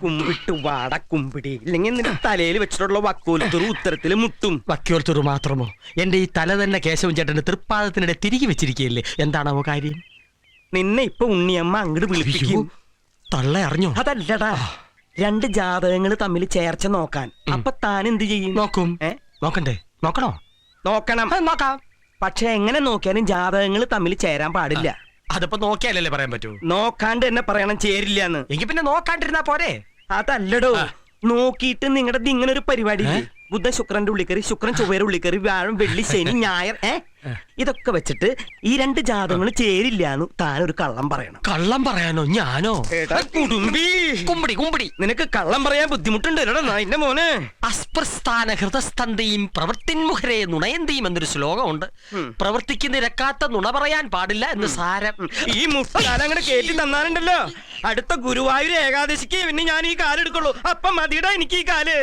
കുമ്പിട്ട് വാട കുമ്പിടി, ഇല്ലെങ്കിൽ നിന്റെ തലയിൽ വെച്ചിട്ടുള്ള വക്കോലത്തുറു ഉത്തരത്തില് മുട്ടും. വക്യോർത്തുറു മാത്രമോ? എന്റെ ഈ തല തന്നെ കേശവൻ ചേട്ടന്റെ തൃപ്പാദത്തിനിടെ തിരികെ വെച്ചിരിക്കുകയല്ലേ. എന്താണാവോ കാര്യം? നിന്നെ ഇപ്പൊ ഉണ്ണിയമ്മ അങ്ങോട്ട് വിളിപ്പിക്കും. തള്ള അറിഞ്ഞോ? അതല്ലടാ, രണ്ട് ജാതകങ്ങൾ തമ്മിൽ ചേർച്ച നോക്കാൻ. അപ്പൊ താൻ എന്ത് ചെയ്യും? നോക്കും. നോക്കണ്ടേ? നോക്കണോ? നോക്കണം. നോക്കാം. പക്ഷെ എങ്ങനെ നോക്കിയാലും ജാതകങ്ങൾ തമ്മിൽ ചേരാൻ പാടില്ല. അതിപ്പോ നോക്കിയാലല്ലേ പറയാൻ പറ്റൂ. നോക്കാണ്ട് തന്നെ പറയണം ചേരില്ലാന്ന്. എങ്കിൽ പിന്നെ നോക്കാണ്ടിരുന്നാ പോരെ? അതല്ലടോ, നോക്കിയിട്ട് നിങ്ങളുടെ ഇങ്ങനെ ഒരു പരിപാടി ബുധൻ ശുക്രന്റെ ഉള്ളിക്കറി, ശുക്രൻ ചൊവ്വയുടെ ഉള്ളിക്കറി, വ്യാഴം വെള്ളി ശനി ഞായർ ഇതൊക്കെ വെച്ചിട്ട് ഈ രണ്ട് ജാതകങ്ങൾ ചേരില്ലാന്ന് താനൊരു കള്ളം പറയണം. കള്ളം പറയാനോ? ഞാനോ? കുടുംബി കുമ്പടി കുമ്പടി, നിനക്ക് കള്ളം പറയാൻ ബുദ്ധിമുട്ടുണ്ട് എന്റെ മോനെ. അസ്പ്രസ്ഥാന ഹൃദസ്തന്തയും പ്രവൃത്തിന്മുഖരെ നുണയന്തിയും എന്നൊരു ശ്ലോകമുണ്ട്. പ്രവർത്തിക്ക് നിരക്കാത്ത നുണ പറയാൻ പാടില്ല എന്ന് സാരം. ഈ മുട്ടാൽ അങ്ങനെ കേട്ടി തന്നാലുണ്ടല്ലോ, അടുത്ത ഗുരുവായൂർ ഏകാദശിക്ക് പിന്നെ ഞാൻ ഈ കാലെടുക്കുള്ളൂ. അപ്പം മതിയുടെ എനിക്ക് ഈ കാല്.